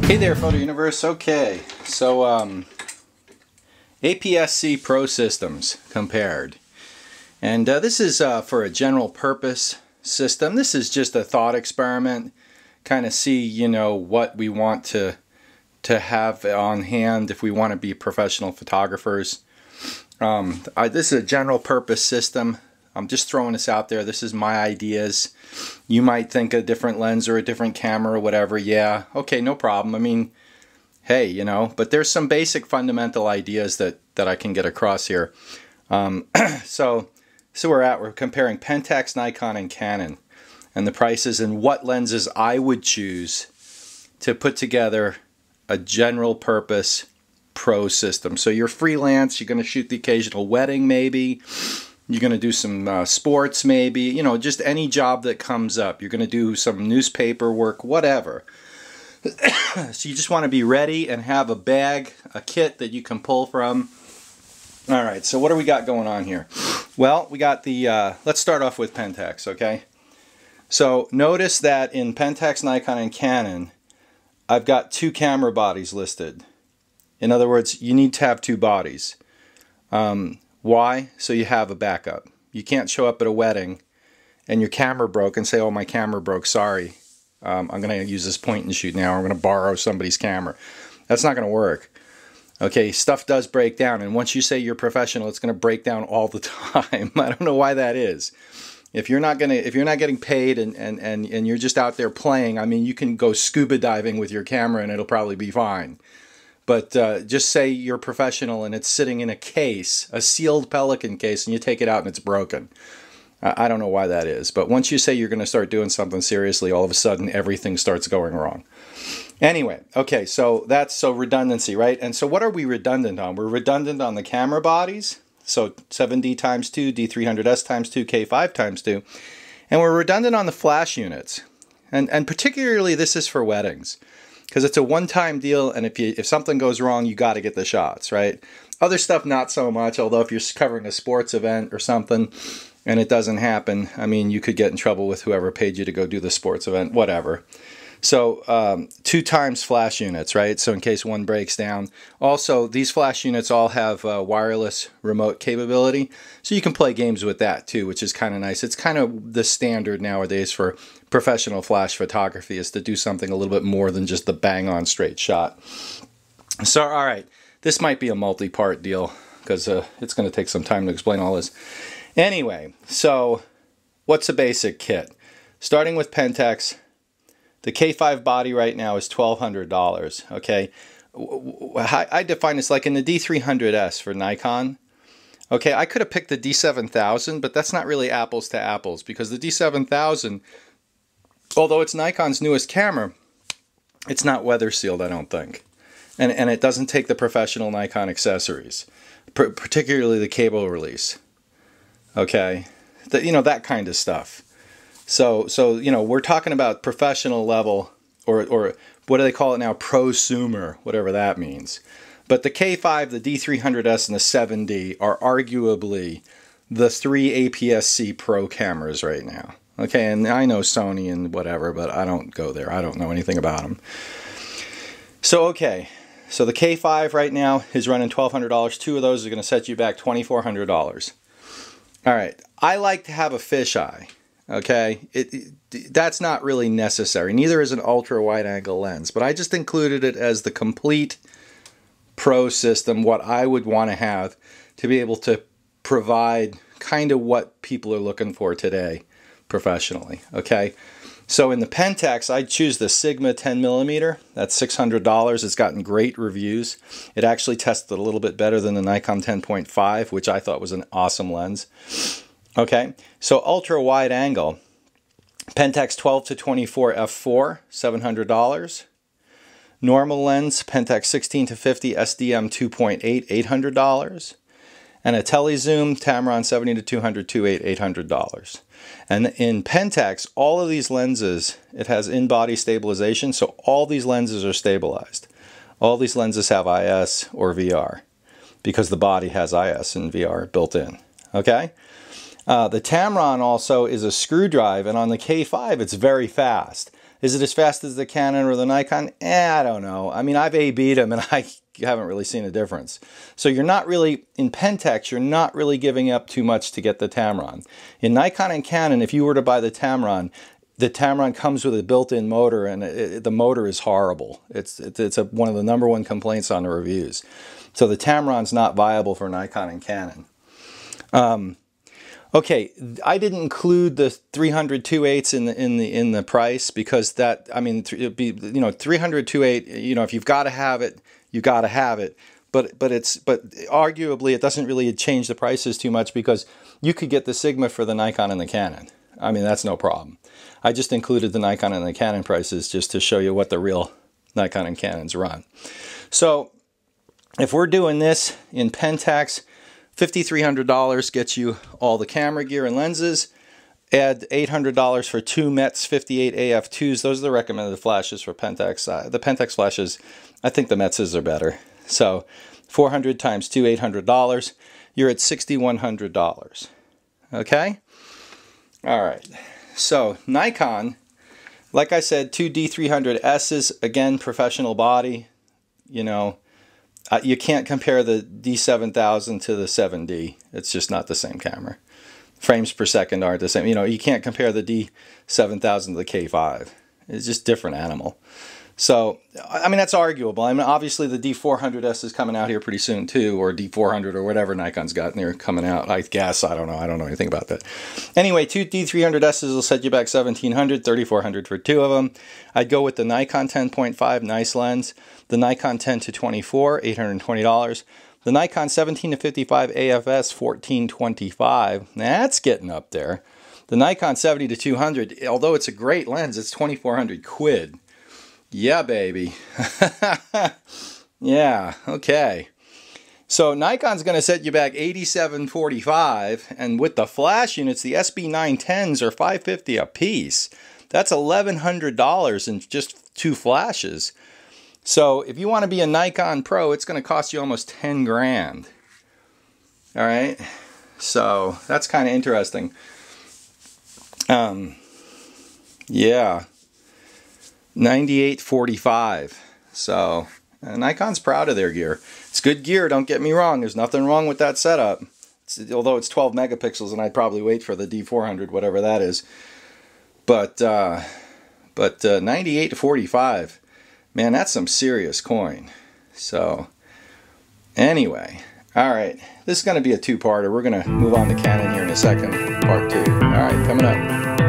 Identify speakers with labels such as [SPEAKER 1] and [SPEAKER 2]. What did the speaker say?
[SPEAKER 1] Hey there, Photo Universe. Okay, so APS-C Pro systems compared, and this is for a general purpose system. This is just a thought experiment, kind of see, you know, what we want to have on hand if we want to be professional photographers. This is a general purpose system. I'm just throwing this out there. This is my ideas. You might think a different lens or a different camera or whatever. Yeah, okay, no problem. I mean, hey, you know, but there's some basic fundamental ideas that I can get across here. So we're comparing Pentax, Nikon, and Canon, and the prices and what lenses I would choose to put together a general purpose pro system. So you're freelance, you're going to shoot the occasional wedding maybe. You're going to do some sports maybe, you know, just any job that comes up. You're going to do some newspaper work, whatever. So you just want to be ready and have a bag, a kit that you can pull from. All right, so what do we got going on here? Well, we got the, let's start off with Pentax, okay? So notice that in Pentax, Nikon, and Canon, I've got two camera bodies listed. In other words, you need to have two bodies. Why? So you have a backup. You can't show up at a wedding and your camera broke and say, oh, my camera broke, sorry. I'm going to use this point and shoot now. I'm going to borrow somebody's camera. That's not going to work. Okay, stuff does break down, and once you say you're professional, it's going to break down all the time. I don't know why that is. If you're not getting paid and you're just out there playing, I mean, you can go scuba diving with your camera and it'll probably be fine. But just say you're professional and it's sitting in a case, a sealed Pelican case, and you take it out and it's broken. I don't know why that is. But once you say you're going to start doing something seriously, all of a sudden everything starts going wrong. Anyway, okay, so that's redundancy, right? And so what are we redundant on? We're redundant on the camera bodies. So 7D times 2, D300s times 2, K5 times 2. And we're redundant on the flash units. And particularly this is for weddings, because it's a one-time deal, and if something goes wrong, you got to get the shots, right? Other stuff, not so much, although if you're covering a sports event or something and it doesn't happen, I mean, you could get in trouble with whoever paid you to go do the sports event, whatever. So 2 times flash units, right? So in case one breaks down. Also, these flash units all have wireless remote capability, so you can play games with that too, which is kind of nice. It's kind of the standard nowadays for professional flash photography, is to do something a little bit more than just the bang-on straight shot. So, all right, this might be a multi-part deal because it's going to take some time to explain all this. Anyway, so what's a basic kit? Starting with Pentax, the K5 body right now is $1,200, okay? I define this like in the D300s for Nikon. Okay, I could have picked the D7000, but that's not really apples to apples, because the D7000, although it's Nikon's newest camera, it's not weather sealed, I don't think. And it doesn't take the professional Nikon accessories, particularly the cable release. Okay, you know, that kind of stuff. So you know, we're talking about professional level, or what do they call it now, prosumer, whatever that means. But the K5, the D300s, and the 7D are arguably the 3 APS-C Pro cameras right now. Okay, and I know Sony and whatever, but I don't go there. I don't know anything about them. So okay, so the K5 right now is running $1,200. 2 of those are going to set you back $2,400. All right, I like to have a fisheye. Okay, that's not really necessary. Neither is an ultra wide angle lens, but I just included it as the complete pro system, what I would want to have to be able to provide kind of what people are looking for today professionally. Okay, so in the Pentax, I'd choose the Sigma 10mm. That's $600. It's gotten great reviews. It actually tested a little bit better than the Nikon 10.5, which I thought was an awesome lens. Okay, so ultra wide angle, Pentax 12 to 24 f4, $700. Normal lens, Pentax 16 to 50 SDM 2.8, $800. And a telezoom, Tamron 70 to 200 2.8, $800. And in Pentax, all of these lenses, it has in-body stabilization, so all these lenses are stabilized. All these lenses have IS or VR, because the body has IS and VR built in. Okay. The Tamron also is a screw drive, and on the K5 it's very fast. Is it as fast as the Canon or the Nikon? I don't know. I mean, I've A/B'd them and I haven't really seen a difference. So you're not really, in Pentax, you're not really giving up too much to get the Tamron. In Nikon and Canon, if you were to buy the Tamron comes with a built-in motor, and the motor is horrible. It's one of the #1 complaints on the reviews. So the Tamron's not viable for Nikon and Canon. Okay, I didn't include the 300 2.8s in the price, because that, I mean, it'd be, you know, 300 2.8, you know, if you've got to have it, you got to have it. But arguably it doesn't really change the prices too much, because you could get the Sigma for the Nikon and the Canon. I mean, that's no problem. I just included the Nikon and the Canon prices just to show you what the real Nikon and Canons run. So if we're doing this in Pentax, $5,300 gets you all the camera gear and lenses. Add $800 for 2 Metz 58 AF2s. Those are the recommended flashes for Pentax. The Pentax flashes, I think the Metzes are better. So 400 times 2, $800. You're at $6,100. Okay? All right. So Nikon, like I said, 2 D300Ss, again, professional body. You know, you can't compare the D7000 to the 7D. It's just not the same camera. Frames per second aren't the same. You know, you can't compare the D7000 to the K5. It's just a different animal. So, I mean, that's arguable. I mean, obviously the D400S is coming out here pretty soon too, or D400 or whatever Nikon's got in there coming out. I guess, I don't know. I don't know anything about that. Anyway, 2 D300Ss will set you back $1,700, $3,400 for 2 of them. I'd go with the Nikon 10.5, nice lens. The Nikon 10-24, $820. The Nikon 17-55 AFS, $1,425. That's getting up there. The Nikon 70-200, although it's a great lens, it's 2,400 quid. Yeah, baby. Yeah, okay. So Nikon's going to set you back $87.45, and with the flash units, the SB910s are $550 a piece. That's $1,100 in just 2 flashes. So if you want to be a Nikon Pro, it's going to cost you almost 10 grand. All right, so that's kind of interesting. Yeah. $98.45. So Nikon's proud of their gear. It's good gear, don't get me wrong. There's nothing wrong with that setup. Although it's 12 megapixels, and I'd probably wait for the D400, whatever that is. But $98.45, man, that's some serious coin. So anyway, all right, this is going to be a 2-parter. We're going to move on to Canon here in a second, part 2. All right, coming up.